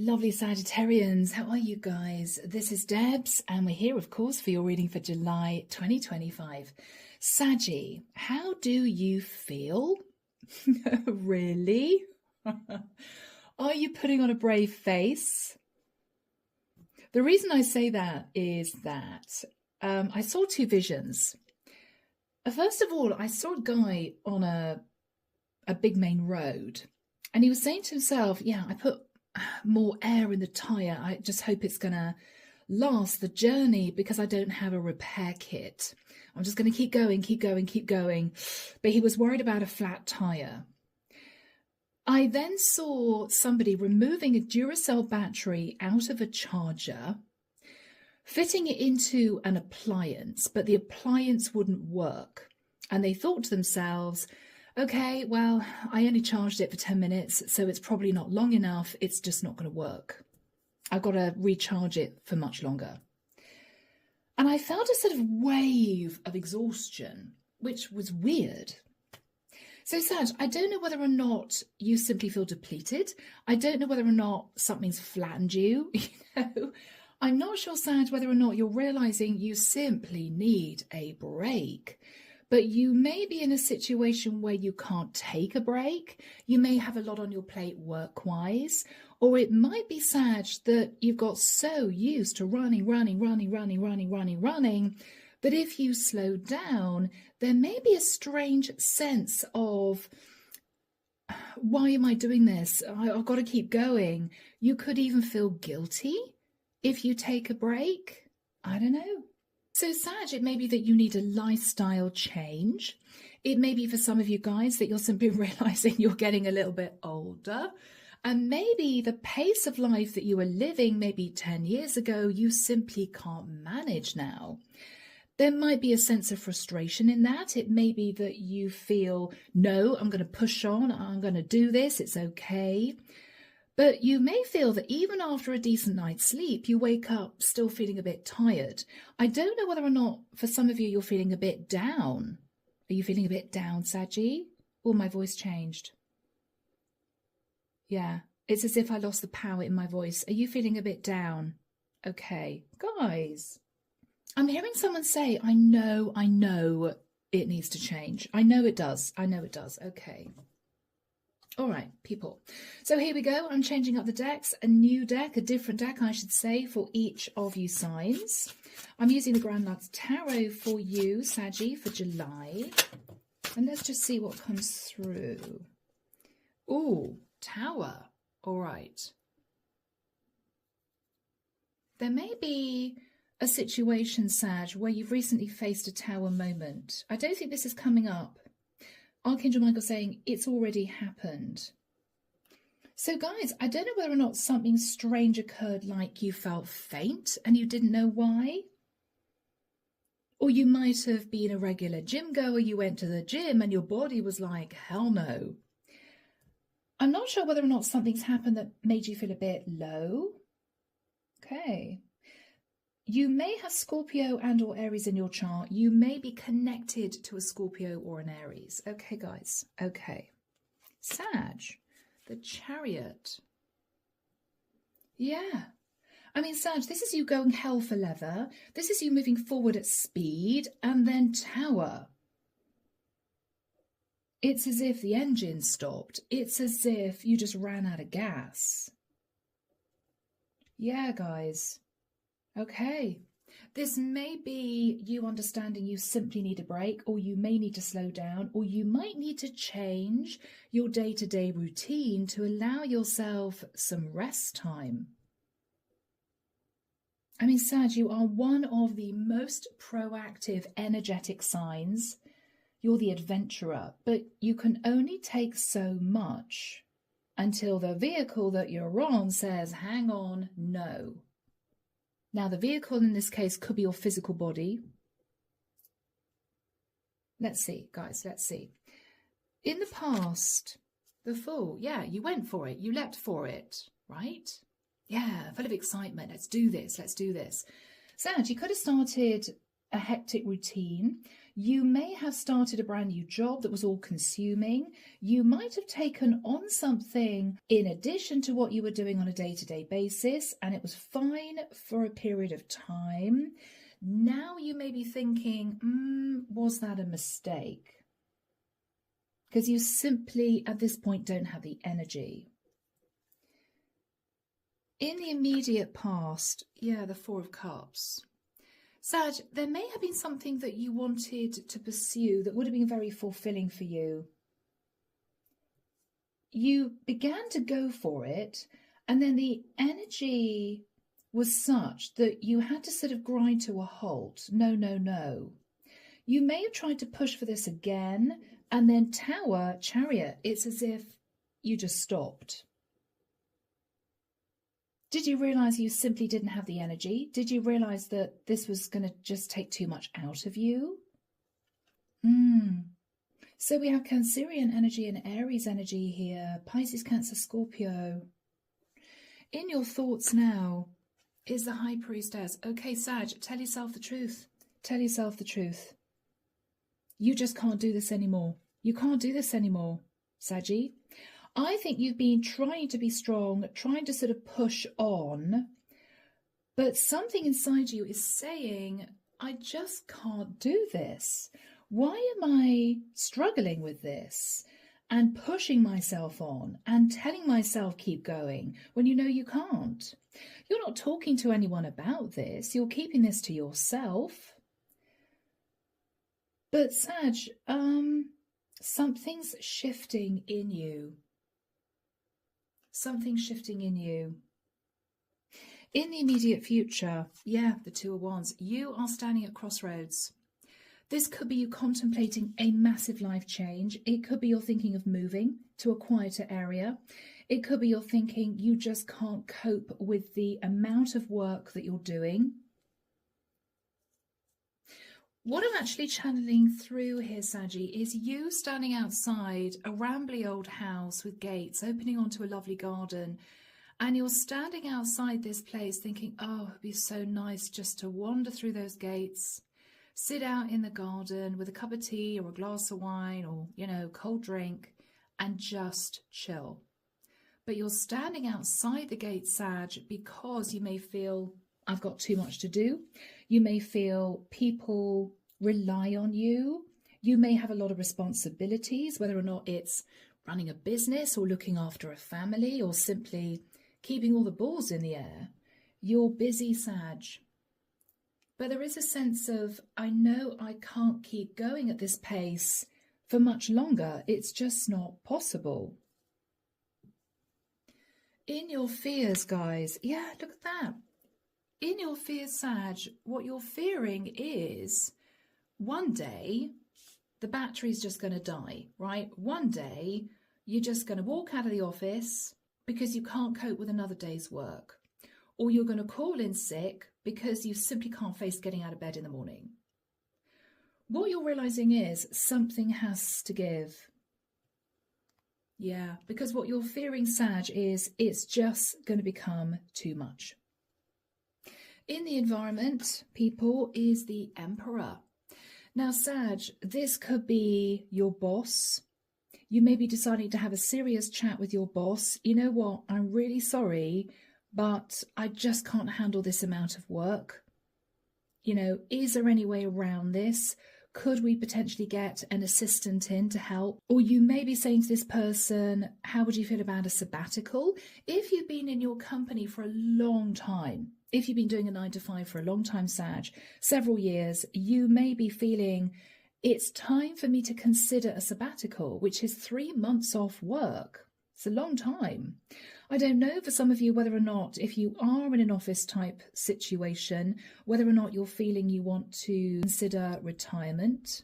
lovely Sagittarians. How are you guys? This is Debs, and we're here, of course, for your reading for July 2025. Saggy, how do you feel? Really? Are you putting on a brave face? The reason I say that is that I saw two visions. First of all, I saw a guy on a big main road, and he was saying to himself, yeah, I put more air in the tyre. I just hope it's going to last the journey because I don't have a repair kit. I'm just going to keep going, keep going, keep going. But he was worried about a flat tyre. I then saw somebody removing a Duracell battery out of a charger, fitting it into an appliance, but the appliance wouldn't work. And they thought to themselves, okay, well, I only charged it for 10 minutes, so it's probably not long enough. It's just not going to work. I've got to recharge it for much longer. And I felt a sort of wave of exhaustion, which was weird. So, Sag, I don't know whether or not you simply feel depleted. I don't know whether or not something's flattened you. I'm not sure, Sag, whether or not you're realizing you simply need a break. But you may be in a situation where you can't take a break. You may have a lot on your plate work-wise. Or it might be, Sag, that you've got so used to running, that if you slow down, there may be a strange sense of, why am I doing this? I've got to keep going. You could even feel guilty if you take a break. I don't know. So, Sag, it may be that you need a lifestyle change. It may be for some of you guys that you're simply realizing you're getting a little bit older. And maybe the pace of life that you were living maybe 10 years ago, you simply can't manage now. There might be a sense of frustration in that. It may be that you feel, no, I'm going to push on. I'm going to do this. It's okay. But you may feel that even after a decent night's sleep, you wake up still feeling a bit tired. I don't know whether or not for some of you, you're feeling a bit down. Are you feeling a bit down, Saggy? Oh, my voice changed. Yeah, it's as if I lost the power in my voice. Are you feeling a bit down? Okay, guys. I'm hearing someone say, I know it needs to change. I know it does. Okay. All right, people. So here we go. I'm changing up the decks. A new deck, a different deck, I should say, for each of you signs. I'm using the Grand Lux Tarot for you, Saggy, for July. And let's just see what comes through. Ooh, Tower. All right. There may be a situation, Sag, where you've recently faced a Tower moment. I don't think this is coming up. Archangel Michael saying it's already happened. So guys, I don't know whether or not something strange occurred, like you felt faint and you didn't know why. Or you might have been a regular gym goer, you went to the gym and your body was like, hell no. I'm not sure whether or not something's happened that made you feel a bit low. Okay. You may have Scorpio and or Aries in your chart. You may be connected to a Scorpio or an Aries. Okay, guys. Okay. Sag, the Chariot. Yeah. I mean, Sag, this is you going hell for leather. This is you moving forward at speed. And then Tower. It's as if the engine stopped. It's as if you just ran out of gas. Yeah, guys. Okay, this may be you understanding you simply need a break, or you may need to slow down, or you might need to change your day-to-day routine to allow yourself some rest time. I mean, Sag, you are one of the most proactive, energetic signs. You're the adventurer, but you can only take so much until the vehicle that you're on says, hang on, no. Now, the vehicle in this case could be your physical body. Let's see, guys, let's see. In the past, the Fool, yeah, you went for it. You leapt for it, right? Yeah, full of excitement. Let's do this. Let's do this. Sag, you could have started a hectic routine. You may have started a brand new job that was all consuming. You might have taken on something in addition to what you were doing on a day-to-day basis, and it was fine for a period of time. Now you may be thinking, was that a mistake? Because you simply, at this point, don't have the energy. In the immediate past, the Four of Cups. Sag, there may have been something that you wanted to pursue that would have been very fulfilling for you. You began to go for it, and then the energy was such that you had to sort of grind to a halt. No, no, no. You may have tried to push for this again, and then Tower, Chariot, it's as if you just stopped. Did you realize you simply didn't have the energy? Did you realize that this was going to just take too much out of you? So we have Cancerian energy and Aries energy here. Pisces, Cancer, Scorpio. In your thoughts now is the High Priestess. Okay, Sag, tell yourself the truth. Tell yourself the truth. You just can't do this anymore. You can't do this anymore, Saggy. I think you've been trying to be strong, trying to sort of push on, but something inside you is saying, I just can't do this. Why am I struggling with this and pushing myself on and telling myself keep going when you know you can't? You're not talking to anyone about this. You're keeping this to yourself. But Sag, something's shifting in you. Something's shifting in you. In the immediate future, the Two of Wands, you are standing at crossroads. This could be you contemplating a massive life change. It could be you're thinking of moving to a quieter area. It could be you're thinking you just can't cope with the amount of work that you're doing. What I'm actually channeling through here, Saggy, is you standing outside a rambly old house with gates opening onto a lovely garden, and you're standing outside this place thinking, oh, it'd be so nice just to wander through those gates, sit out in the garden with a cup of tea or a glass of wine or, cold drink, and just chill. But you're standing outside the gate, Sag, because you may feel, I've got too much to do. You may feel people rely on you. You may have a lot of responsibilities, whether or not it's running a business or looking after a family or simply keeping all the balls in the air. You're busy, Sag. But there is a sense of, I know I can't keep going at this pace for much longer. It's just not possible. In your fears, guys, look at that. In your fears, Sag, what you're fearing is one day the battery's just going to die, right? One day you're just going to walk out of the office because you can't cope with another day's work. Or you're going to call in sick because you simply can't face getting out of bed in the morning. What you're realizing is something has to give. Yeah, because what you're fearing, Sag, is it's just going to become too much. In the environment, people, is the Emperor. Now, Sag, this could be your boss. You may be deciding to have a serious chat with your boss. You know what? I'm really sorry, but I just can't handle this amount of work. Is there any way around this? Could we potentially get an assistant in to help? Or you may be saying to this person, how would you feel about a sabbatical? If you've been in your company for a long time, if you've been doing a 9-to-5 for a long time, Sag, several years, you may be feeling it's time for me to consider a sabbatical, which is 3 months off work. It's a long time. I don't know for some of you whether or not, if you are in an office type situation, whether or not you're feeling you want to consider retirement.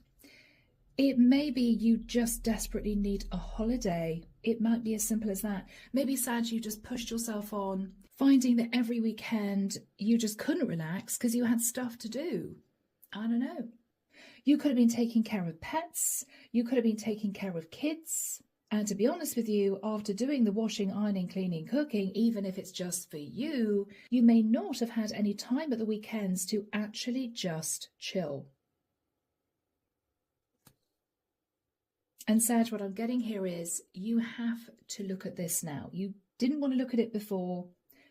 It may be you just desperately need a holiday. It might be as simple as that. Maybe, Sag, you just pushed yourself on, finding that every weekend you just couldn't relax because you had stuff to do. I don't know. You could have been taking care of pets. You could have been taking care of kids. And to be honest with you, after doing the washing, ironing, cleaning, cooking, even if it's just for you, you may not have had any time at the weekends to actually just chill. And Sag, what I'm getting here is you have to look at this now. You didn't want to look at it before.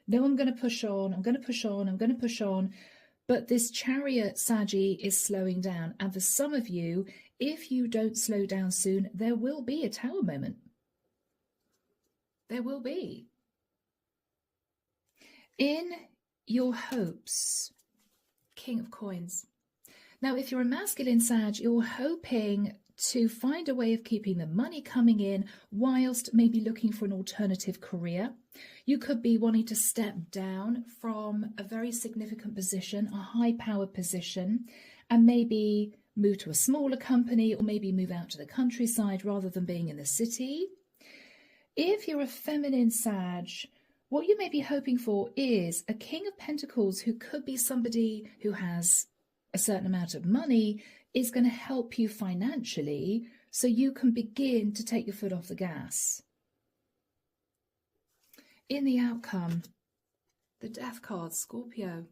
No, I'm going to push on. I'm going to push on. I'm going to push on. But this chariot, Saggy, is slowing down. And for some of you, if you don't slow down soon, there will be a tower moment. There will be. In your hopes, King of Coins. Now, if you're a masculine Sag, you're hoping to find a way of keeping the money coming in whilst maybe looking for an alternative career. You could be wanting to step down from a very significant position, a high-powered position, and maybe move to a smaller company or maybe move out to the countryside rather than being in the city. If you're a feminine Sag, what you may be hoping for is a King of Pentacles who could be somebody who has a certain amount of money, is going to help you financially so you can begin to take your foot off the gas. In the outcome, the Death card, Scorpio.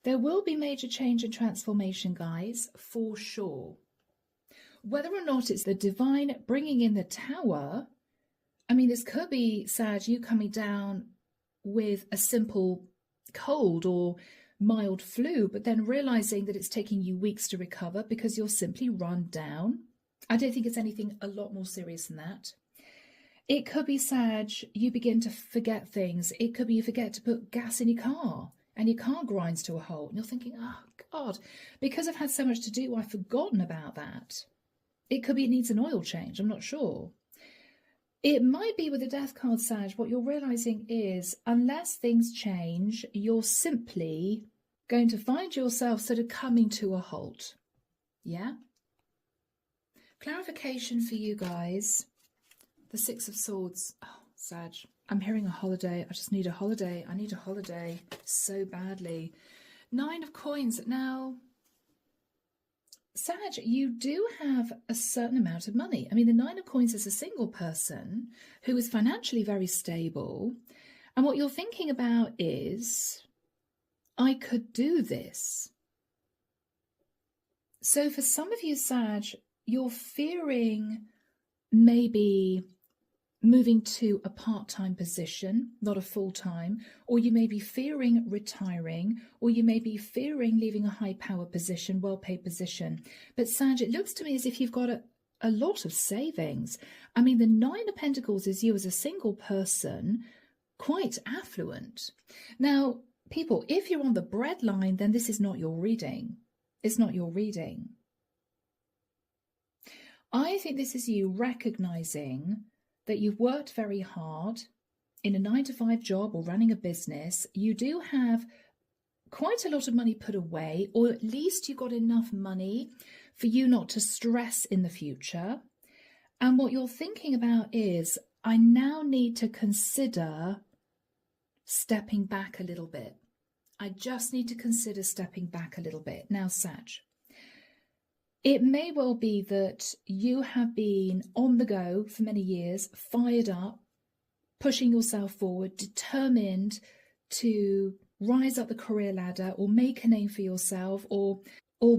There will be major change and transformation, guys, for sure. Whether or not it's the divine bringing in the Tower, I mean, this could be, Sag, you coming down with a simple cold or mild flu, but then realizing that it's taking you weeks to recover because you're simply run down. I don't think it's anything a lot more serious than that. It could be, Sag, you begin to forget things. It could be you forget to put gas in your car and your car grinds to a halt. And you're thinking, oh, God, because I've had so much to do, I've forgotten about that. It could be it needs an oil change. I'm not sure. It might be with the Death card, Sag, what you're realizing is unless things change, you're simply going to find yourself sort of coming to a halt. Yeah? Clarification for you guys. The Six of Swords. Oh, Sag, I'm hearing a holiday. I just need a holiday. I need a holiday so badly. Nine of Coins. Now, Sag, you do have a certain amount of money. I mean, the Nine of Coins is a single person who is financially very stable. And what you're thinking about is, I could do this. So for some of you, Sag, you're fearing maybe moving to a part-time position, not a full-time, or you may be fearing retiring, or you may be fearing leaving a high-power position, well-paid position. But Sag, it looks to me as if you've got a lot of savings. I mean, the Nine of Pentacles is you as a single person, quite affluent. Now, people, if you're on the breadline, then this is not your reading. It's not your reading. I think this is you recognizing that you've worked very hard in a 9-to-5 job or running a business. You do have quite a lot of money put away, or at least you've got enough money for you not to stress in the future. And what you're thinking about is, I now need to consider stepping back a little bit. I just need to consider stepping back a little bit. Now, Sag, it may well be that you have been on the go for many years, fired up, pushing yourself forward, determined to rise up the career ladder or make a name for yourself or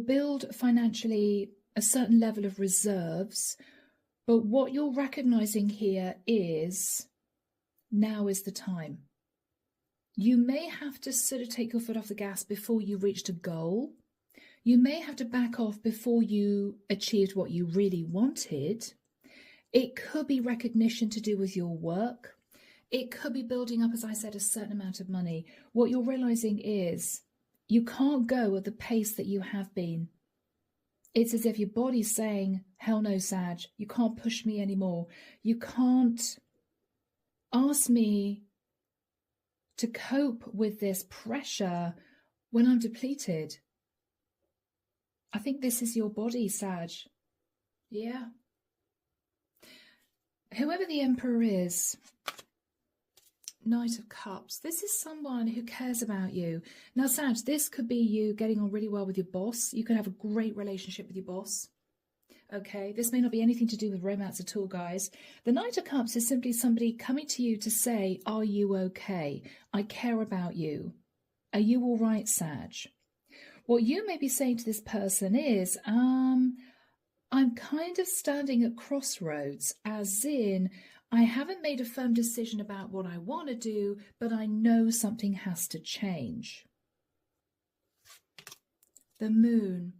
build financially a certain level of reserves. But what you're recognizing here is now is the time. You may have to sort of take your foot off the gas before you reached a goal. You may have to back off before you achieved what you really wanted. It could be recognition to do with your work. It could be building up, as I said, a certain amount of money. What you're realizing is you can't go at the pace that you have been. It's as if your body's saying, hell no, Sag, you can't push me anymore. You can't ask me to cope with this pressure when I'm depleted. I think this is your body, Sag. Yeah. Whoever the Emperor is, Knight of Cups, this is someone who cares about you. Now, Sag, this could be you getting on really well with your boss. You could have a great relationship with your boss. Okay, this may not be anything to do with romance at all, guys. The Knight of Cups is simply somebody coming to you to say, are you okay? I care about you. Are you all right, Sag? What you may be saying to this person is, I'm kind of standing at crossroads, as in, I haven't made a firm decision about what I want to do, but I know something has to change. The Moon,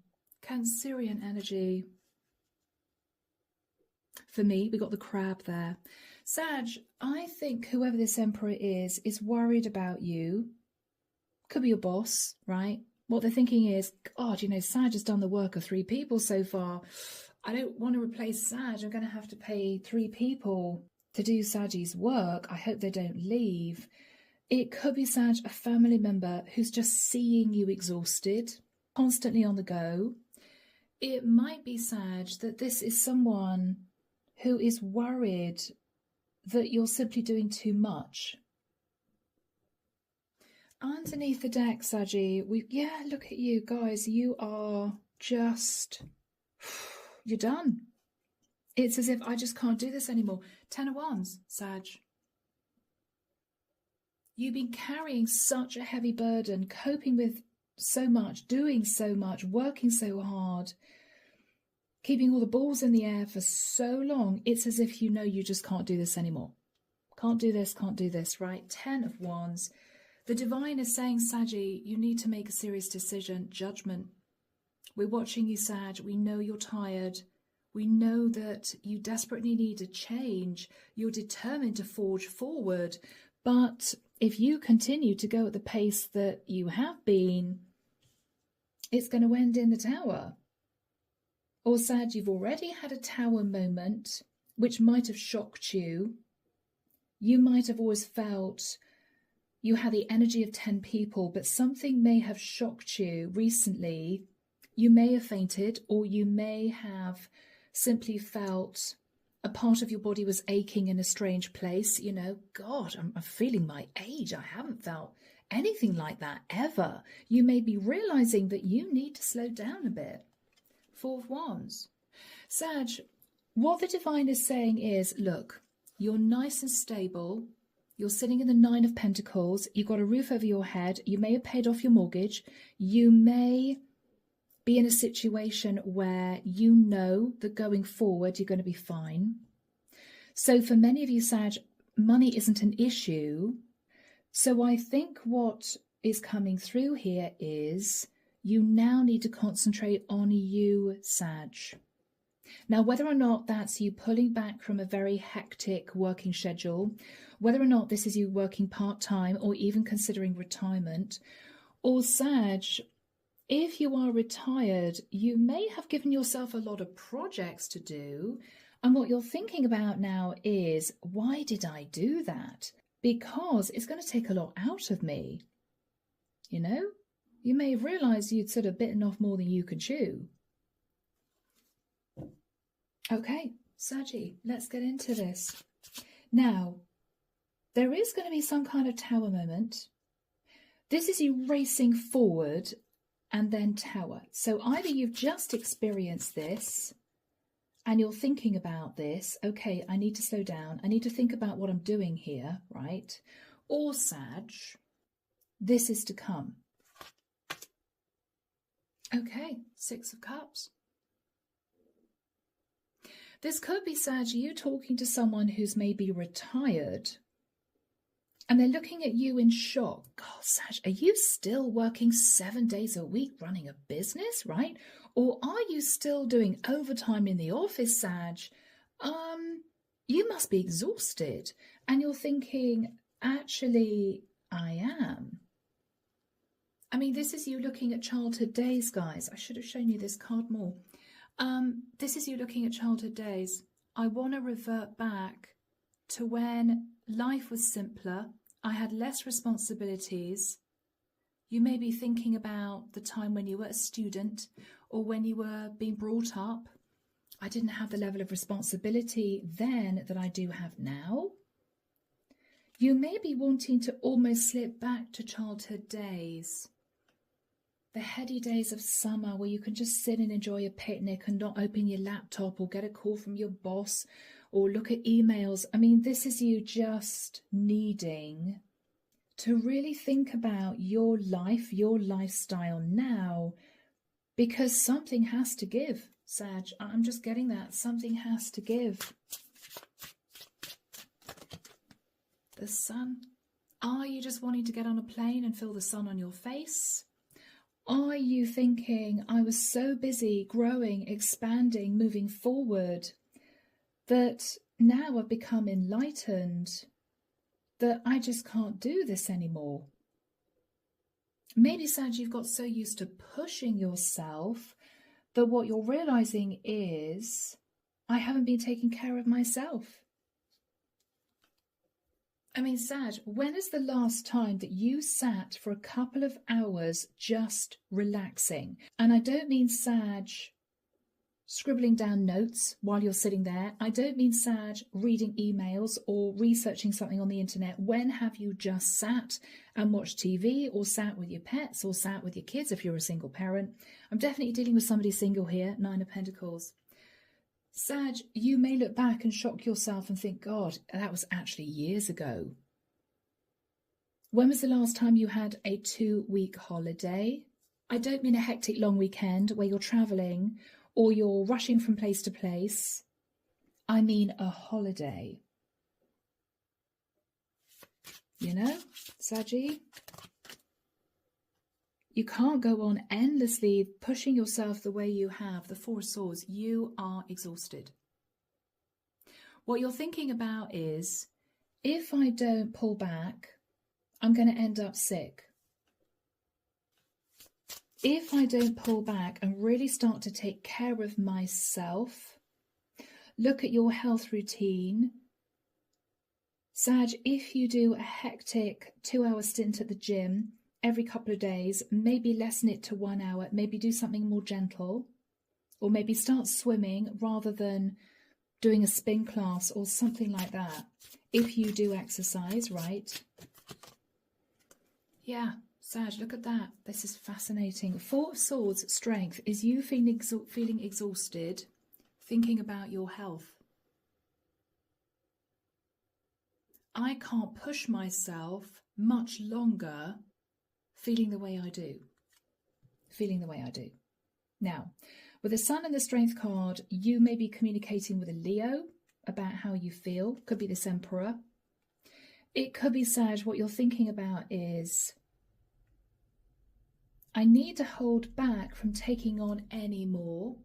Cancerian energy. For me, we got the Crab there. Sag, I think whoever this Emperor is worried about you. Could be your boss, right? What they're thinking is, God, you know, Sag has done the work of 3 people so far. I don't want to replace Sag. I'm going to have to pay 3 people to do Sag's work. I hope they don't leave. It could be Sag, a family member who's just seeing you exhausted, constantly on the go. It might be Sag that this is someone who is worried that you're simply doing too much. Underneath the deck, Saggy, look at you guys. You are just, you're done. It's as if I just can't do this anymore. 10 of Wands, Sag. You've been carrying such a heavy burden, coping with so much, doing so much, working so hard, keeping all the balls in the air for so long. It's as if you know you just can't do this anymore. Can't do this, right? 10 of Wands. The Divine is saying, Saggy, you need to make a serious decision. Judgment. We're watching you, Sag. We know you're tired. We know that you desperately need a change. You're determined to forge forward. But if you continue to go at the pace that you have been, it's going to end in the Tower. Or Sag, you've already had a Tower moment, which might have shocked you. You might have always felt you had the energy of 10 people, but something may have shocked you recently. You may have fainted, or you may have simply felt a part of your body was aching in a strange place. You know, God, I'm feeling my age. I haven't felt anything like that ever. You may be realizing that you need to slow down a bit. 4 of Wands. Sag, what the Divine is saying is, look, you're nice and stable. You're sitting in the 9 of Pentacles. You've got a roof over your head. You may have paid off your mortgage. You may be in a situation where you know that going forward, you're going to be fine. So for many of you, Sag, money isn't an issue. So I think what is coming through here is you now need to concentrate on you, Sag. Now, whether or not that's you pulling back from a very hectic working schedule, whether or not this is you working part-time or even considering retirement, or Sag, if you are retired, you may have given yourself a lot of projects to do. And what you're thinking about now is, why did I do that? Because it's going to take a lot out of me. You know, you may have realized you'd sort of bitten off more than you could chew. Okay, Saggy, let's get into this. Now, there is going to be some kind of Tower moment. This is you racing forward and then Tower. So either you've just experienced this and you're thinking about this, okay, I need to slow down. I need to think about what I'm doing here, right? Or Sag, this is to come. Okay, 6 of Cups. This could be, Sag, you talking to someone who's maybe retired and they're looking at you in shock. God, Sag, are you still working 7 days a week running a business, right? Or are you still doing overtime in the office, Sag? You must be exhausted. And you're thinking, actually, I am. I mean, this is you looking at childhood days, guys. I should have shown you this card more. This is you looking at childhood days. I want to revert back to when life was simpler. I had less responsibilities. You may be thinking about the time when you were a student or when you were being brought up. I didn't have the level of responsibility then that I do have now. You may be wanting to almost slip back to childhood days. the heady days of summer where you can just sit and enjoy a picnic and not open your laptop or get a call from your boss or look at emails. I mean, this is you just needing to really think about your life, your lifestyle now, because something has to give, Sag. I'm just getting that. Something has to give. The sun. Are you just wanting to get on a plane and feel the sun on your face? Are you thinking, I was so busy growing, expanding, moving forward, that now I've become enlightened, that I just can't do this anymore? Maybe, Sag, you've got so used to pushing yourself that what you're realizing is, I haven't been taking care of myself. I mean, Sag, when is the last time that you sat for a couple of hours just relaxing? And I don't mean, Sag, scribbling down notes while you're sitting there. I don't mean, Sag, reading emails or researching something on the internet. When have you just sat and watched TV, or sat with your pets, or sat with your kids if you're a single parent? I'm definitely dealing with somebody single here, 9 of Pentacles. Sag, you may look back and shock yourself and think, God, that was actually years ago. When was the last time you had a 2-week holiday? I don't mean a hectic long weekend where you're traveling or you're rushing from place to place. I mean a holiday. You know, Saggy? You can't go on endlessly pushing yourself the way you have. The 4 of Swords, you are exhausted. What you're thinking about is, if I don't pull back, I'm going to end up sick. If I don't pull back and really start to take care of myself, look at your health routine. Sag, if you do a hectic 2-hour stint at the gym every couple of days, maybe lessen it to 1 hour, maybe do something more gentle, or maybe start swimming rather than doing a spin class or something like that. If you do exercise, right? Yeah, Sag, look at that. This is fascinating. 4 of Swords, strength, is you feeling exhausted, thinking about your health. I can't push myself much longer feeling the way I do. Feeling the way I do. Now, with the Sun and the Strength card, you may be communicating with a Leo about how you feel. Could be this Emperor. It could be, Sag, what you're thinking about is, I need to hold back from taking on any more.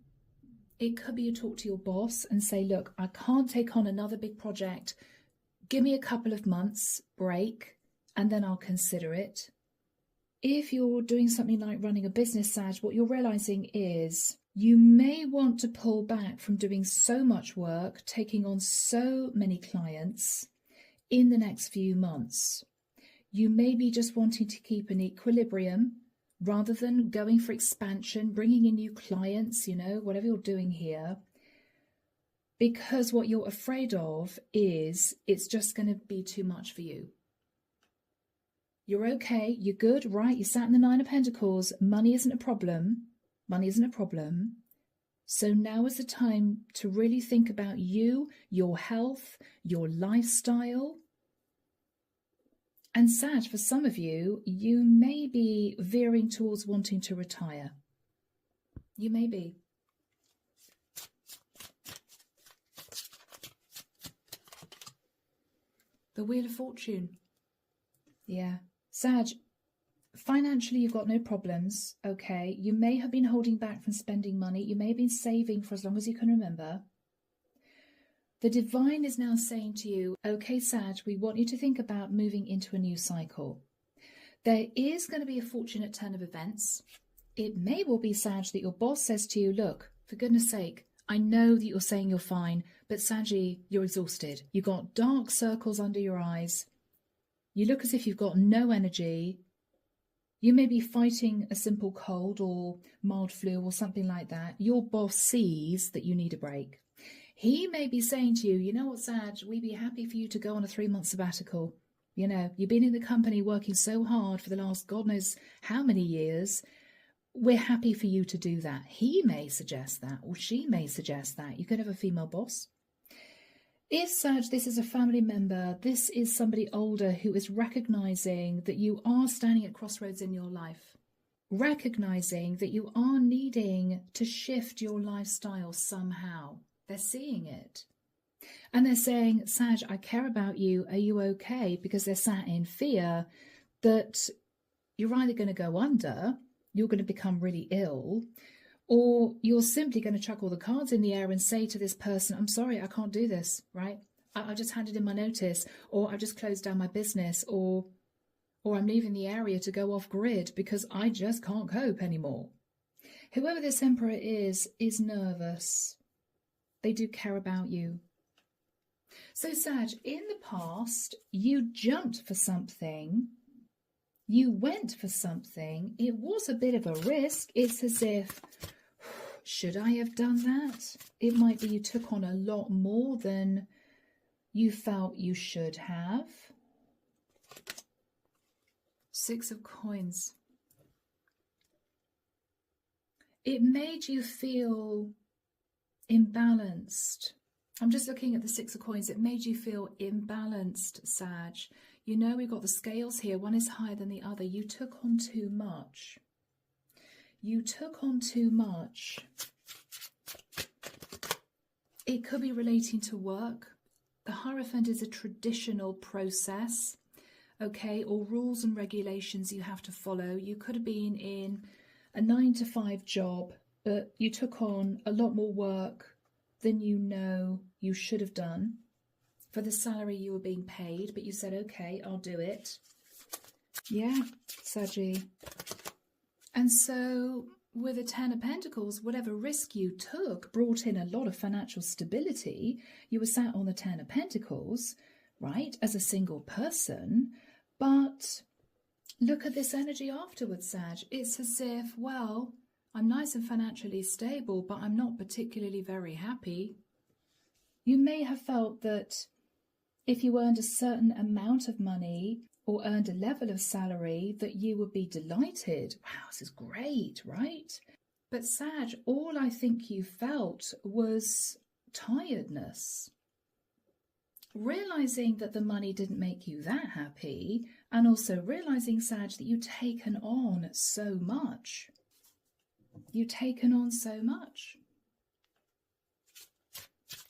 It could be you talk to your boss and say, look, I can't take on another big project. Give me a couple of months break and then I'll consider it. If you're doing something like running a business, Sag, what you're realizing is you may want to pull back from doing so much work, taking on so many clients in the next few months. You may be just wanting to keep an equilibrium rather than going for expansion, bringing in new clients, you know, whatever you're doing here. Because what you're afraid of is it's just going to be too much for you. You're okay, you're good, right? You sat in the 9 of Pentacles. Money isn't a problem. Money isn't a problem. So now is the time to really think about you, your health, your lifestyle. And Sag, for some of you, you may be veering towards wanting to retire. You may be. The Wheel of Fortune. Yeah. Sag, financially you've got no problems, okay? You may have been holding back from spending money. You may have been saving for as long as you can remember. The divine is now saying to you, okay, Sag, we want you to think about moving into a new cycle. There is going to be a fortunate turn of events. It may well be, Sag, that your boss says to you, look, for goodness sake, I know that you're saying you're fine, but Saggy, you're exhausted. You've got dark circles under your eyes. You look as if you've got no energy. You may be fighting a simple cold or mild flu or something like that. Your boss sees that you need a break. He may be saying to you, you know what, Sag, we'd be happy for you to go on a 3-month sabbatical. You know, you've been in the company working so hard for the last God knows how many years. we're happy for you to do that. He may suggest that, or she may suggest that. You could have a female boss. If, Sag, this is a family member, this is somebody older who is recognizing that you are standing at crossroads in your life, recognizing that you are needing to shift your lifestyle somehow. They're seeing it. And they're saying, Sag, I care about you. Are you okay? Because they're sat in fear that you're either going to go under, you're going to become really ill, or you're simply going to chuck all the cards in the air and say to this person, I'm sorry, I can't do this, right? I just handed in my notice, or I just closed down my business, or I'm leaving the area to go off grid because I just can't cope anymore. Whoever this emperor is nervous. They do care about you. So, Sag, in the past, you jumped for something. You went for something. It was a bit of a risk. It's as if, should I have done that? It might be you took on a lot more than you felt you should have. 6 of Coins. It made you feel imbalanced. I'm just looking at the 6 of Coins. It made you feel imbalanced, Sag. You know, we've got the scales here. One is higher than the other. You took on too much. You took on too much. It could be relating to work. The Hierophant is a traditional process, okay, or rules and regulations you have to follow. You could have been in a 9-to-5 job, but you took on a lot more work than you know you should have done for the salary you were being paid, but you said, okay, I'll do it. Yeah, Saggy. And so with the 10 of Pentacles, whatever risk you took brought in a lot of financial stability. You were sat on the 10 of Pentacles, right, as a single person. But look at this energy afterwards, Sag. It's as if, well, I'm nice and financially stable, but I'm not particularly very happy. You may have felt that if you earned a certain amount of money or earned a level of salary, that you would be delighted. Wow, this is great, right? But Sag, all I think you felt was tiredness. Realizing that the money didn't make you that happy, and also realizing, Sag, that you'd taken on so much. You'd taken on so much.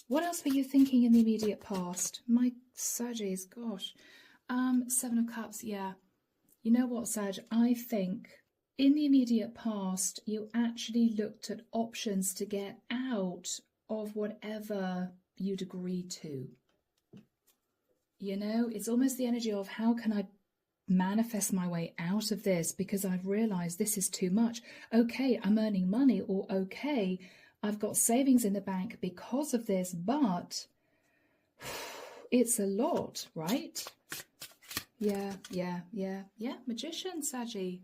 What else were you thinking in the immediate past? My Saggies, gosh. 7 of Cups, yeah. You know what, Sag? I think in the immediate past, you actually looked at options to get out of whatever you'd agreed to. You know, it's almost the energy of how can I manifest my way out of this because I've realized this is too much. Okay, I'm earning money, or okay, I've got savings in the bank because of this, but it's a lot, right? Yeah. Magician, Saggy.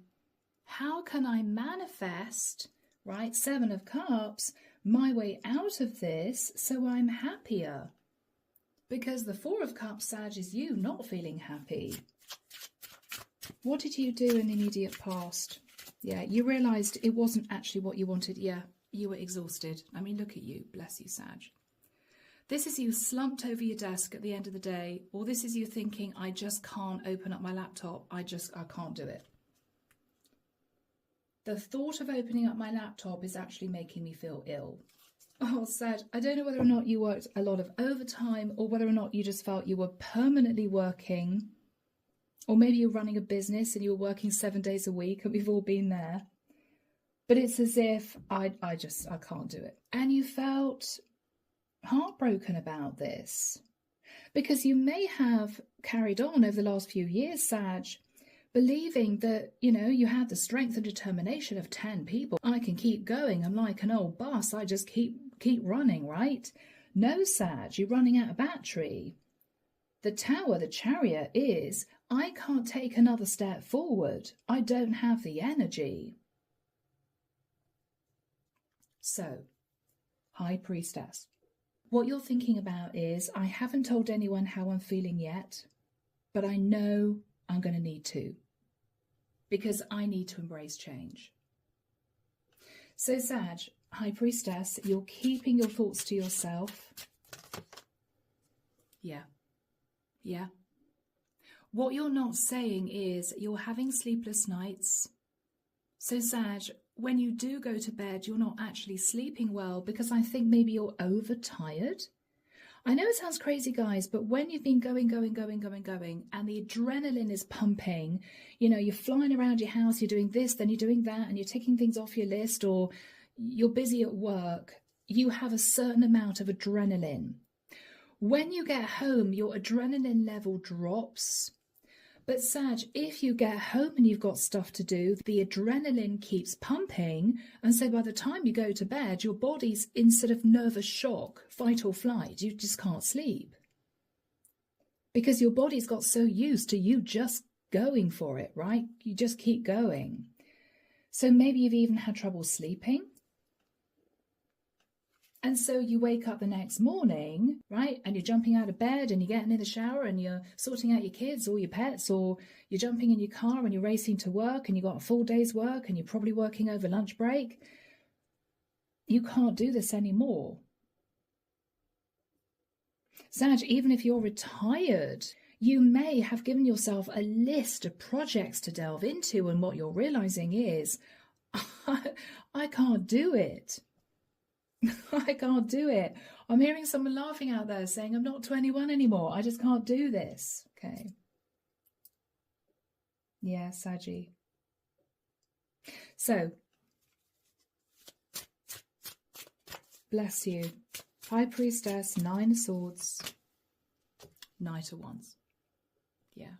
How can I manifest, right, 7 of Cups, my way out of this so I'm happier? Because the 4 of Cups, Sag, is you not feeling happy. What did you do in the immediate past? Yeah, you realised it wasn't actually what you wanted. Yeah, you were exhausted. I mean, look at you. Bless you, Sag. This is you slumped over your desk at the end of the day, or this is you thinking, I just can't open up my laptop. I can't do it. The thought of opening up my laptop is actually making me feel ill. Oh, Sag, I don't know whether or not you worked a lot of overtime or whether or not you just felt you were permanently working, or maybe you're running a business and you're working 7 days a week, and we've all been there. But it's as if I can't do it. And you felt heartbroken about this because you may have carried on over the last few years, Sag, believing that, you know, you had the strength and determination of 10 people. I can keep going. I'm like an old bus. I just keep running, right? No, Sag, you're running out of battery. The Tower, the Chariot, is, I can't take another step forward. I don't have the energy. So, High Priestess, what you're thinking about is, I haven't told anyone how I'm feeling yet, but I know I'm going to need to, because I need to embrace change. So Sag, High Priestess, you're keeping your thoughts to yourself. Yeah. Yeah. What you're not saying is you're having sleepless nights. So Sag, when you do go to bed, you're not actually sleeping well because I think maybe you're overtired. I know it sounds crazy, guys, but when you've been going, and the adrenaline is pumping, you know, you're flying around your house, you're doing this, then you're doing that, and you're ticking things off your list, or you're busy at work, you have a certain amount of adrenaline. When you get home, your adrenaline level drops. But Sag, if you get home and you've got stuff to do, the adrenaline keeps pumping. And so by the time you go to bed, your body's in sort of nervous shock, fight or flight. You just can't sleep. Because your body's got so used to you just going for it, right? You just keep going. So maybe you've even had trouble sleeping. And so you wake up the next morning, right? And you're jumping out of bed and you're getting in the shower and you're sorting out your kids or your pets, or you're jumping in your car and you're racing to work and you've got a full day's work and you're probably working over lunch break. You can't do this anymore. Sag, even if you're retired, you may have given yourself a list of projects to delve into, and what you're realizing is, I can't do it. I can't do it. I'm hearing someone laughing out there saying, I'm not 21 anymore. I just can't do this. Okay. Yeah, Saggy. So, bless you. High Priestess, 9 of Swords, Knight of Wands. Yeah.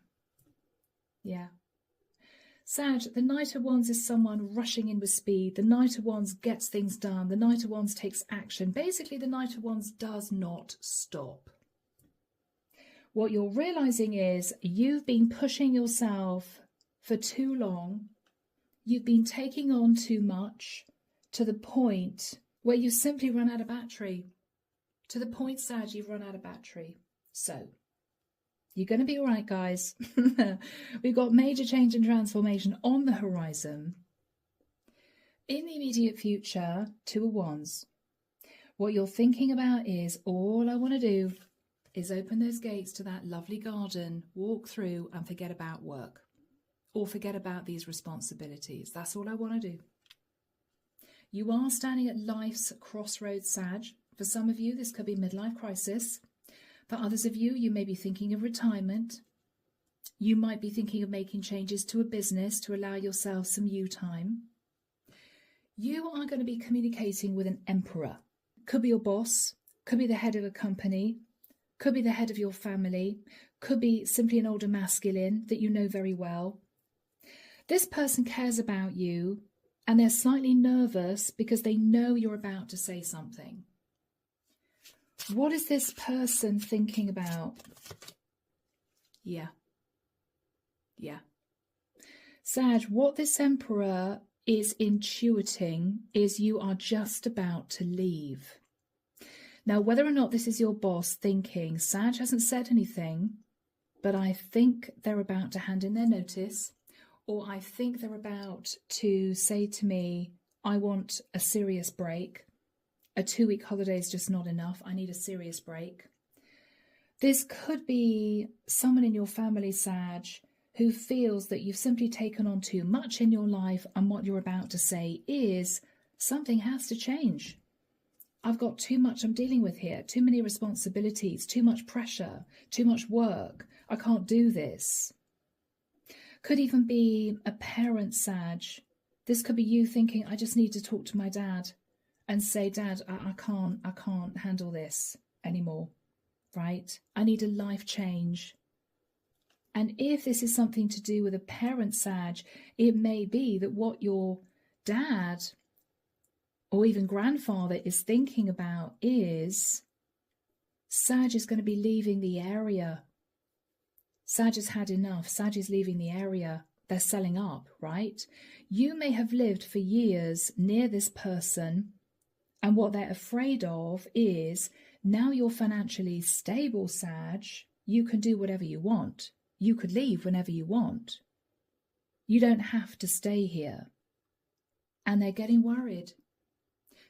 Yeah. Sag, the Knight of Wands is someone rushing in with speed. The Knight of Wands gets things done. The Knight of Wands takes action. Basically, the Knight of Wands does not stop. What you're realizing is you've been pushing yourself for too long. You've been taking on too much to the point where you simply run out of battery. To the point, Sag, you've run out of battery. So, you're going to be all right, guys. We've got major change and transformation on the horizon. In the immediate future, 2 of Wands. What you're thinking about is, all I want to do is open those gates to that lovely garden, walk through and forget about work. Or forget about these responsibilities. That's all I want to do. You are standing at life's crossroads, Sag. For some of you, this could be midlife crisis. For others of you, you may be thinking of retirement. You might be thinking of making changes to a business to allow yourself some you time. You are going to be communicating with an emperor. Could be your boss, could be the head of a company, could be the head of your family, could be simply an older masculine that you know very well. This person cares about you and they're slightly nervous because they know you're about to say something. What is this person thinking about? Yeah. Yeah. Sag, what this emperor is intuiting is you are just about to leave. Now, whether or not this is your boss thinking, Sag hasn't said anything, but I think they're about to hand in their notice, or I think they're about to say to me, I want a serious break. A 2-week holiday is just not enough. I need a serious break. This could be someone in your family, Sag, who feels that you've simply taken on too much in your life, and what you're about to say is, something has to change. I've got too much I'm dealing with here, too many responsibilities, too much pressure, too much work. I can't do this. Could even be a parent, Sag. This could be you thinking, I just need to talk to my dad. And say, Dad, I can't handle this anymore, right? I need a life change. And if this is something to do with a parent, Sag, it may be that what your dad or even grandfather is thinking about is, Sag is going to be leaving the area. Sag has had enough. Sag is leaving the area. They're selling up, right? You may have lived for years near this person, and what they're afraid of is, now you're financially stable, Sag, you can do whatever you want. You could leave whenever you want. You don't have to stay here. And they're getting worried.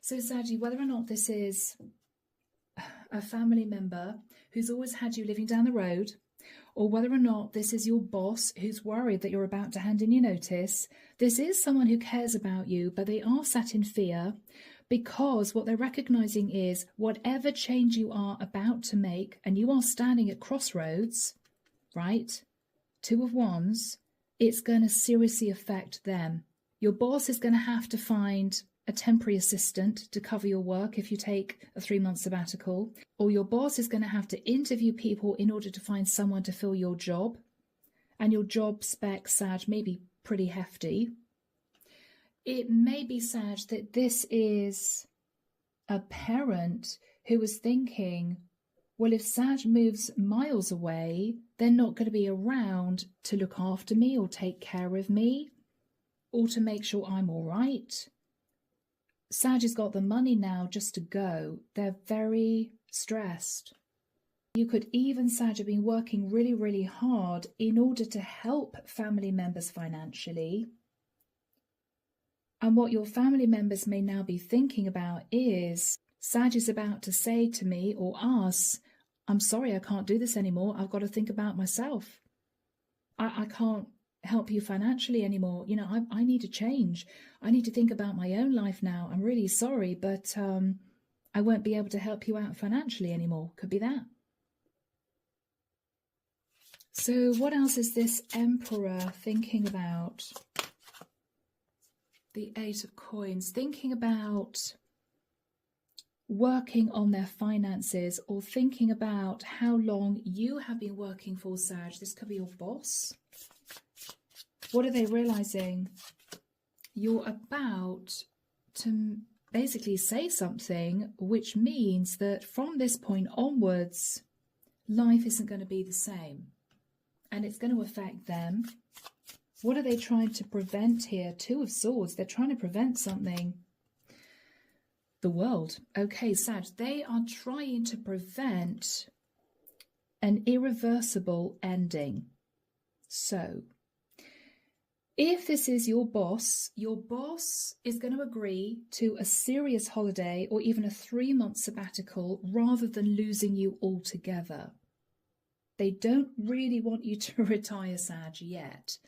So Saggy, whether or not this is a family member who's always had you living down the road, or whether or not this is your boss who's worried that you're about to hand in your notice, this is someone who cares about you, but they are sat in fear because what they're recognizing is whatever change you are about to make, and you are standing at crossroads, right? Two of Wands, it's going to seriously affect them. Your boss is going to have to find a temporary assistant to cover your work if you take a 3-month sabbatical, or your boss is going to have to interview people in order to find someone to fill your job, and your job spec, Sag, may be pretty hefty. It may be, Sag, that this is a parent who is thinking, well, if Sag moves miles away, they're not going to be around to look after me or take care of me or to make sure I'm all right. Sag has got the money now just to go. They're very stressed. You could even, Sag, have been working really, really hard in order to help family members financially. And what your family members may now be thinking about is, Sag is about to say to me or us, I'm sorry, I can't do this anymore. I've got to think about myself. I can't help you financially anymore. You know, I need to change. I need to think about my own life now. I'm really sorry, but I won't be able to help you out financially anymore. Could be that. So what else is this Emperor thinking about? The 8 of Coins, thinking about working on their finances or thinking about how long you have been working for, Sag. This could be your boss. What are they realizing? You're about to basically say something which means that from this point onwards, life isn't going to be the same and it's going to affect them. What are they trying to prevent here? 2 of Swords. They're trying to prevent something. The World. Okay, Sag. They are trying to prevent an irreversible ending. So, if this is your boss is going to agree to a serious holiday or even a 3-month sabbatical rather than losing you altogether. They don't really want you to retire, Sag, yet.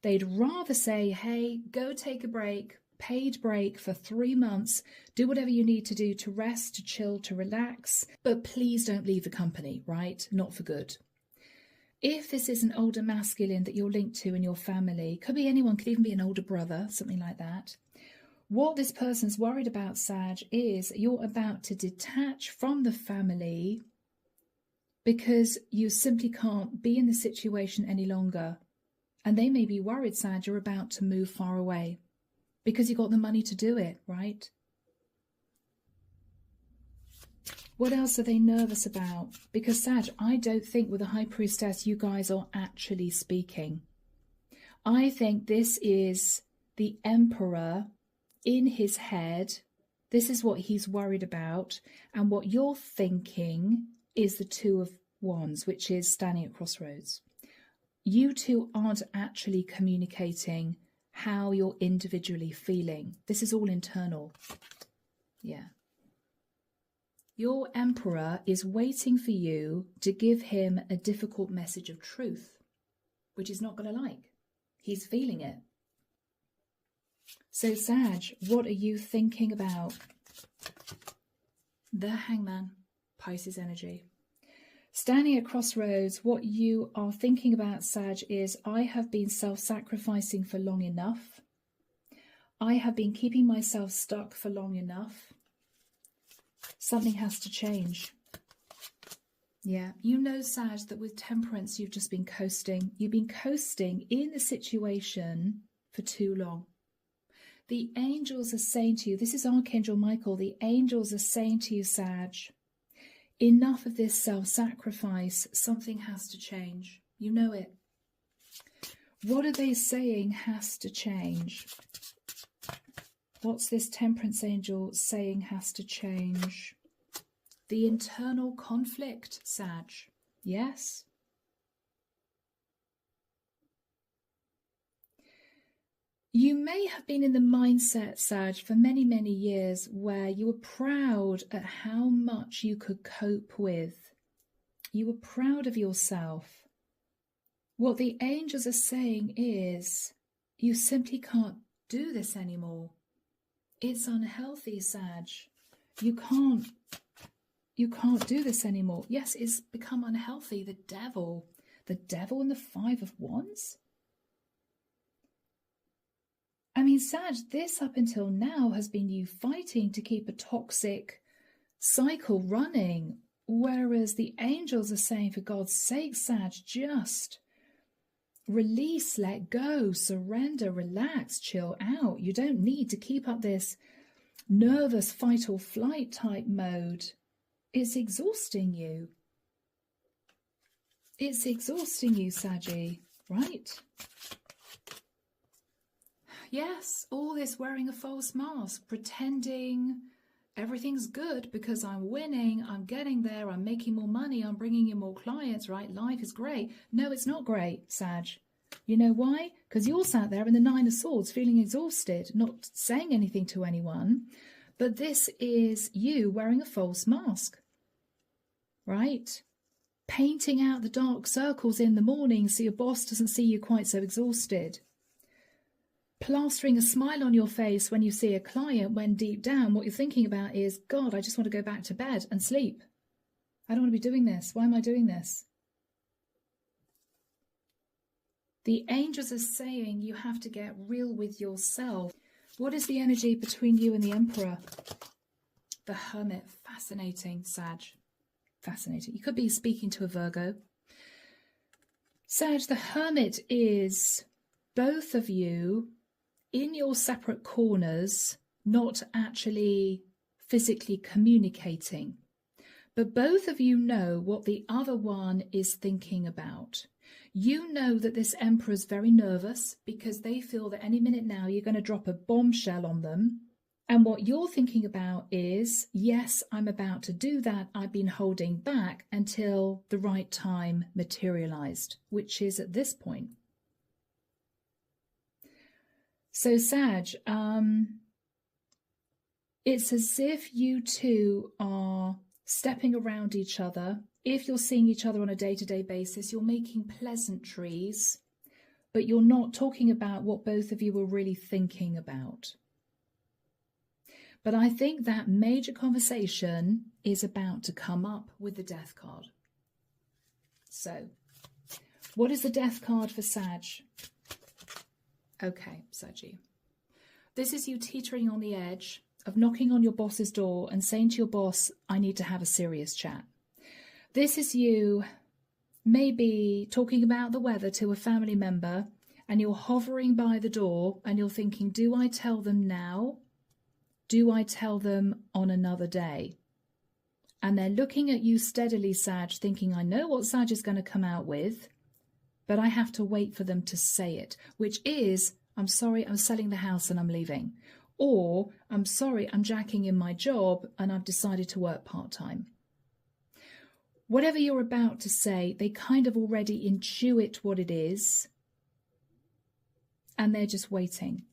They'd rather say, hey, go take a break, paid break for 3 months, do whatever you need to do to rest, to chill, to relax, but please don't leave the company, right? Not for good. If this is an older masculine that you're linked to in your family, could be anyone, could even be an older brother, something like that. What this person's worried about, Sag, is you're about to detach from the family because you simply can't be in the situation any longer. And they may be worried, Sag, you're about to move far away because you got the money to do it, right? What else are they nervous about? Because, Sag, I don't think with the High Priestess you guys are actually speaking. I think this is the Emperor in his head. This is what he's worried about. And what you're thinking is the 2 of Wands, which is standing at crossroads. You two aren't actually communicating how you're individually feeling. This is all internal. Yeah. Your Emperor is waiting for you to give him a difficult message of truth, which he's not going to like. He's feeling it. So, Sag, what are you thinking about? The Hangman, Pisces energy. Standing at crossroads, what you are thinking about, Sag, is I have been self-sacrificing for long enough. I have been keeping myself stuck for long enough. Something has to change. Yeah, you know, Sag, that with Temperance, you've just been coasting. You've been coasting in the situation for too long. The angels are saying to you, this is Archangel Michael, the angels are saying to you, Sag, enough of this self-sacrifice. Something has to change. You know it. What are they saying has to change? What's this Temperance angel saying has to change? The internal conflict, Sag. Yes. You may have been in the mindset, Sag, for many, many years where you were proud at how much you could cope with. You were proud of yourself. What the angels are saying is, you simply can't do this anymore. It's unhealthy, Sag. You can't do this anymore. Yes, it's become unhealthy. The devil and the Five of Wands. I mean, Sag, this up until now has been you fighting to keep a toxic cycle running, whereas the angels are saying, for God's sake, Sag, just release, let go, surrender, relax, chill out. You don't need to keep up this nervous fight or flight type mode. It's exhausting you. It's exhausting you, Saggy, right? Yes, all this wearing a false mask, pretending everything's good because I'm winning, I'm getting there, I'm making more money, I'm bringing in more clients, right? Life is great. No, it's not great, Sag. You know why? Because you're sat there in the Nine of Swords feeling exhausted, not saying anything to anyone. But this is you wearing a false mask, right? Painting out the dark circles in the morning so your boss doesn't see you quite so exhausted. Plastering a smile on your face when you see a client when deep down what you're thinking about is, God, I just want to go back to bed and sleep. I don't want to be doing this. Why am I doing this? The angels are saying you have to get real with yourself. What is the energy between you and the Emperor? The Hermit. Fascinating, Sag. Fascinating. You could be speaking to a Virgo. Sag, the Hermit is both of you in your separate corners, not actually physically communicating. But both of you know what the other one is thinking about. You know that this Emperor is very nervous because they feel that any minute now you're going to drop a bombshell on them. And what you're thinking about is, yes, I'm about to do that. I've been holding back until the right time materialized, which is at this point. So Sag, it's as if you two are stepping around each other. If you're seeing each other on a day-to-day basis, you're making pleasantries, but you're not talking about what both of you were really thinking about. But I think that major conversation is about to come up with the Death card. So, what is the Death card for Sag? Okay, Saggy. This is you teetering on the edge of knocking on your boss's door and saying to your boss, I need to have a serious chat. This is you maybe talking about the weather to a family member and you're hovering by the door and you're thinking, do I tell them now? Do I tell them on another day? And they're looking at you steadily, Sag, thinking, I know what Sag is going to come out with, but I have to wait for them to say it, which is, I'm sorry, I'm selling the house and I'm leaving. Or, I'm sorry, I'm jacking in my job and I've decided to work part-time. Whatever you're about to say, they kind of already intuit what it is, and they're just waiting.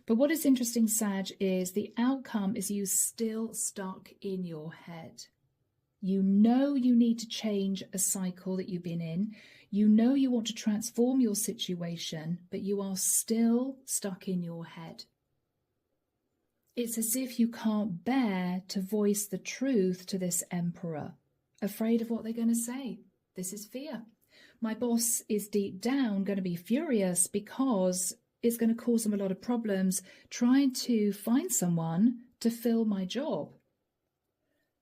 But what is interesting, Sag, is the outcome is you still stuck in your head. You know you need to change a cycle that you've been in. You know you want to transform your situation, but you are still stuck in your head. It's as if you can't bear to voice the truth to this Emperor, afraid of what they're going to say. This is fear. My boss is deep down going to be furious because it's going to cause them a lot of problems trying to find someone to fill my job.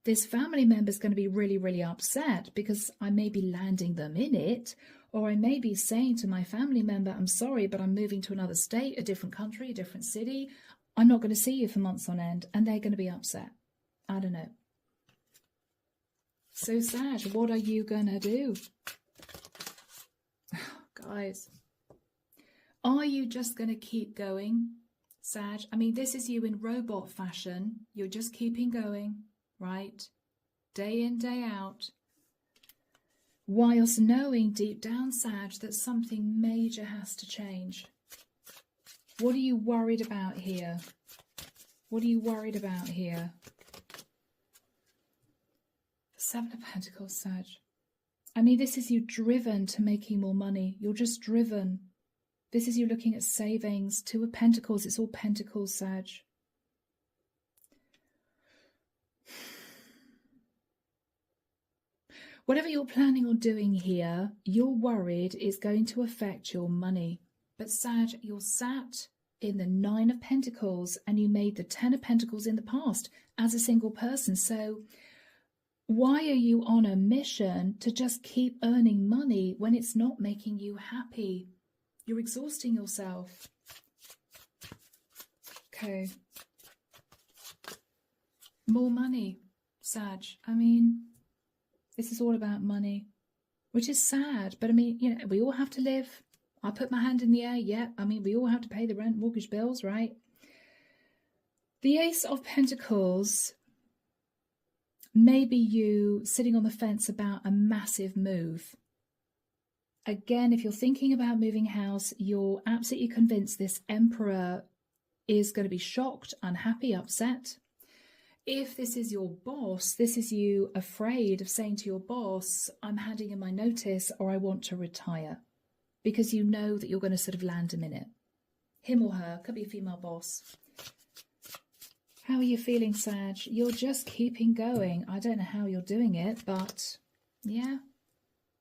This family member is going to be really, really upset because I may be landing them in it, or I may be saying to my family member, I'm sorry, but I'm moving to another state, a different country, a different city. I'm not going to see you for months on end, and they're going to be upset. I don't know. So Sag, what are you going to do? Guys, are you just going to keep going, Sag? I mean, this is you in robot fashion. You're just keeping going, right? Day in, day out. Whilst knowing deep down, Sag, that something major has to change. What are you worried about here? What are you worried about here? Seven of Pentacles, Sag. I mean, this is you driven to making more money. You're just driven. This is you looking at savings. Two of Pentacles. It's all Pentacles, Sag. Whatever you're planning on doing here, you're worried is going to affect your money. But Sag, you're sat in the Nine of Pentacles and you made the Ten of Pentacles in the past as a single person. So why are you on a mission to just keep earning money when it's not making you happy? You're exhausting yourself. Okay. More money, Sag. I mean, this is all about money, which is sad. But I mean, you know, we all have to live. I put my hand in the air. Yeah, I mean, we all have to pay the rent, mortgage bills, right? The Ace of Pentacles may be you sitting on the fence about a massive move. Again, if you're thinking about moving house, you're absolutely convinced this Emperor is going to be shocked, unhappy, upset. If this is your boss, this is you afraid of saying to your boss, I'm handing in my notice or I want to retire, because you know that you're going to sort of land him in it. Him or her, could be a female boss. How are you feeling, Sag? You're just keeping going. I don't know how you're doing it, but yeah,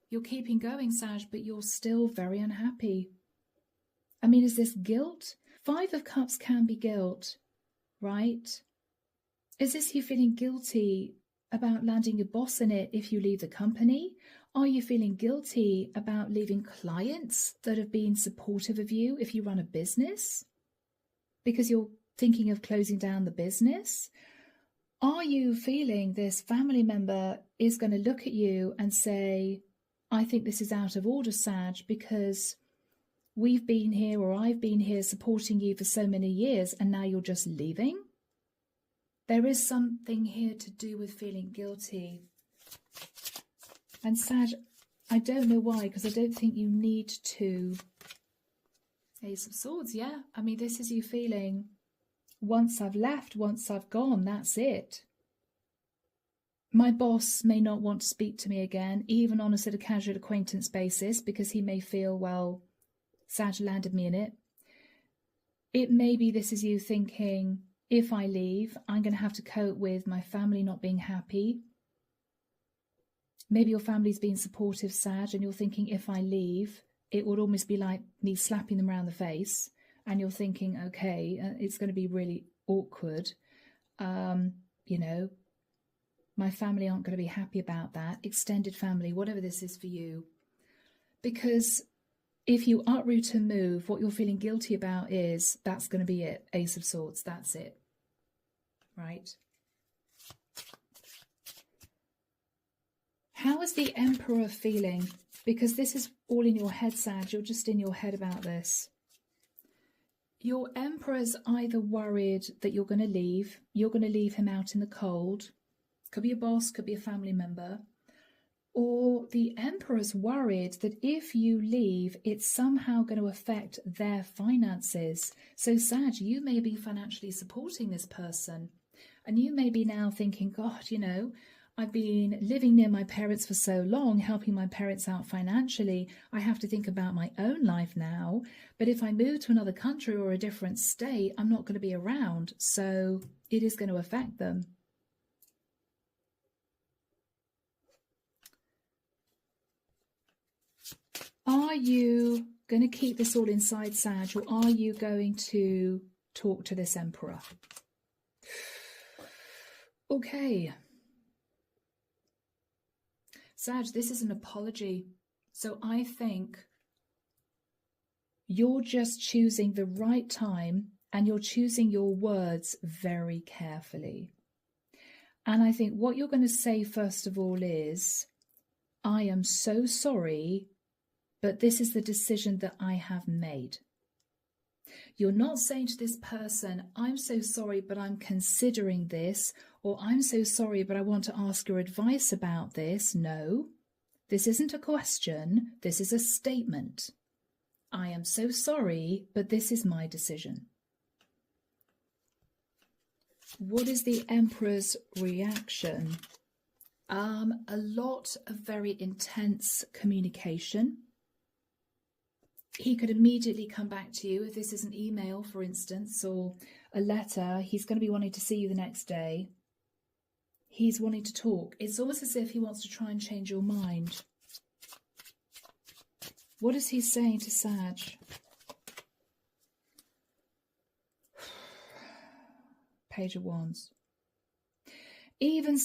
you're keeping going, Sag, but you're still very unhappy. I mean, is this guilt? Five of Cups can be guilt, right? Is this you feeling guilty about landing your boss in it if you leave the company? Are you feeling guilty about leaving clients that have been supportive of you if you run a business? Because you're thinking of closing down the business? Are you feeling this family member is going to look at you and say, I think this is out of order, Sag, because we've been here or I've been here supporting you for so many years and now you're just leaving? There is something here to do with feeling guilty. And Sag, I don't know why, because I don't think you need to. Ace of Swords, yeah. I mean, this is you feeling, once I've left, once I've gone, that's it. My boss may not want to speak to me again, even on a sort of casual acquaintance basis, because he may feel, well, Sag landed me in it. It may be this is you thinking, if I leave, I'm going to have to cope with my family not being happy. Maybe your family's being supportive, Sag, and you're thinking, if I leave, it would almost be like me slapping them around the face. And you're thinking, okay, it's going to be really awkward. You know, my family aren't going to be happy about that. Extended family, whatever this is for you. Because if you uproot and move, what you're feeling guilty about is that's going to be it. Ace of Swords, that's it. Right? How is the Emperor feeling? Because this is all in your head, Sag. You're just in your head about this. Your Emperor's either worried that you're going to leave him out in the cold. Could be a boss, could be a family member. Or the Emperor's worried that if you leave, it's somehow going to affect their finances. So Sag, you may be financially supporting this person. And you may be now thinking, God, you know, I've been living near my parents for so long, helping my parents out financially. I have to think about my own life now. But if I move to another country or a different state, I'm not going to be around. So it is going to affect them. Are you going to keep this all inside, Sag, or are you going to talk to this Emperor? Okay. Sag, this is an apology. So I think you're just choosing the right time and you're choosing your words very carefully. And I think what you're going to say, first of all, is, I am so sorry, but this is the decision that I have made. You're not saying to this person, I'm so sorry, but I'm considering this, or I'm so sorry, but I want to ask your advice about this. No, this isn't a question. This is a statement. I am so sorry, but this is my decision. What is the Emperor's reaction? A lot of very intense communication. He could immediately come back to you. If this is an email, for instance, or a letter, he's going to be wanting to see you the next day. He's wanting to talk. It's almost as if he wants to try and change your mind. What is he saying to Sag? Page of Wands. Even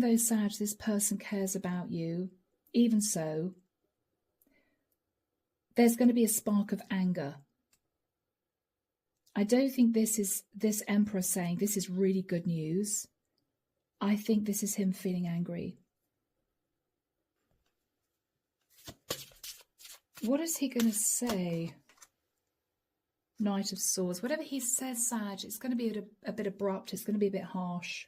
though Sag, this person cares about you, even so, there's going to be a spark of anger. I don't think this Emperor saying this is really good news. I think this is him feeling angry. What is he going to say? Knight of Swords. Whatever he says, Sag, it's going to be a bit abrupt. It's going to be a bit harsh.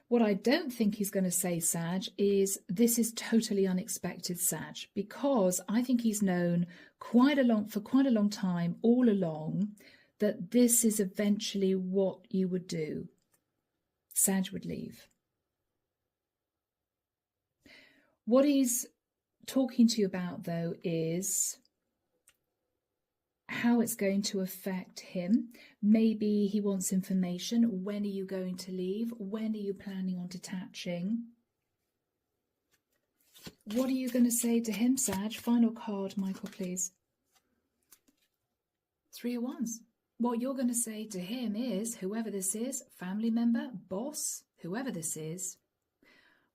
What I don't think he's going to say, Sag, is this is totally unexpected, Sag, because I think he's known for quite a long time, all along, that this is eventually what you would do. Sag would leave. What he's talking to you about, though, is how it's going to affect him. Maybe he wants information. When are you going to leave? When are you planning on detaching? What are you going to say to him, Sag? Final card, Michael, please. 3 of Wands. What you're going to say to him is, whoever this is, family member, boss, whoever this is,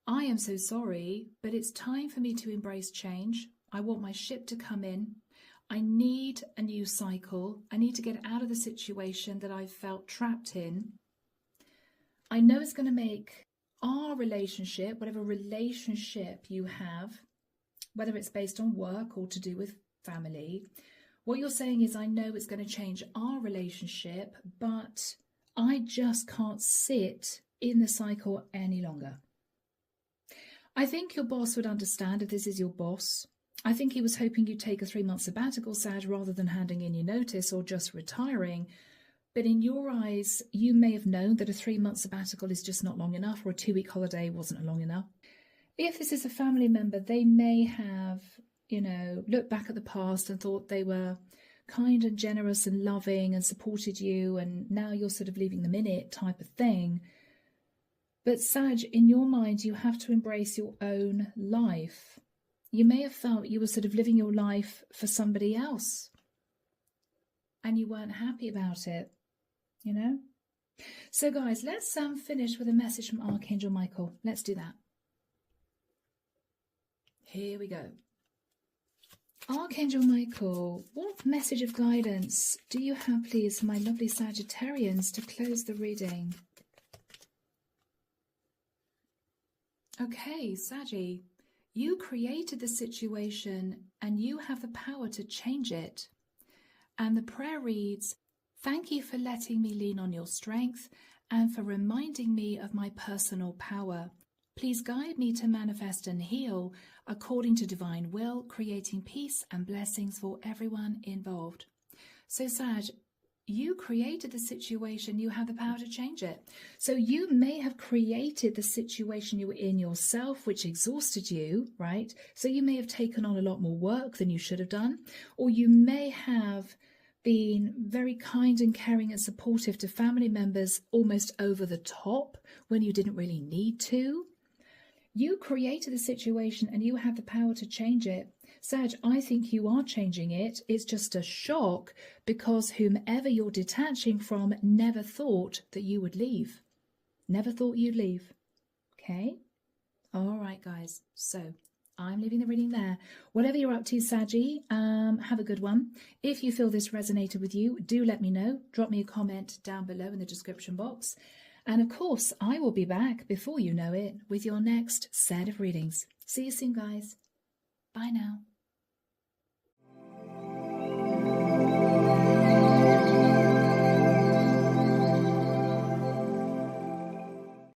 I am so sorry, but it's time for me to embrace change. I want my ship to come in. I need a new cycle. I need to get out of the situation that I felt trapped in. I know it's going to make our relationship, whatever relationship you have, whether it's based on work or to do with family, what you're saying is, I know it's going to change our relationship, but I just can't sit in the cycle any longer. I think your boss would understand if this is your boss. I think he was hoping you'd take a 3-month sabbatical, Sag, rather than handing in your notice or just retiring. But in your eyes, you may have known that a 3-month sabbatical is just not long enough, or a 2-week holiday wasn't long enough. If this is a family member, they may have, looked back at the past and thought they were kind and generous and loving and supported you, and now you're sort of leaving them in it type of thing. But Sag, in your mind, you have to embrace your own life. You may have felt you were sort of living your life for somebody else and you weren't happy about it, So guys, let's finish with a message from Archangel Michael. Let's do that. Here we go. Archangel Michael, what message of guidance do you have, please, for my lovely Sagittarians to close the reading? Okay, Saggy, you created the situation and you have the power to change it. And the prayer reads, thank you for letting me lean on your strength and for reminding me of my personal power. Please guide me to manifest and heal according to divine will, creating peace and blessings for everyone involved. So Sag, you created the situation, you have the power to change it. So you may have created the situation you were in yourself, which exhausted you, right? So you may have taken on a lot more work than you should have done, or you may have been very kind and caring and supportive to family members almost over the top when you didn't really need to. You created the situation and you have the power to change it. Sag, I think you are changing it. It's just a shock because whomever you're detaching from never thought that you would leave. Never thought you'd leave. Okay? All right, guys. So I'm leaving the reading there. Whatever you're up to, Saggy, have a good one. If you feel this resonated with you, do let me know. Drop me a comment down below in the description box. And of course, I will be back before you know it with your next set of readings. See you soon, guys. Bye now.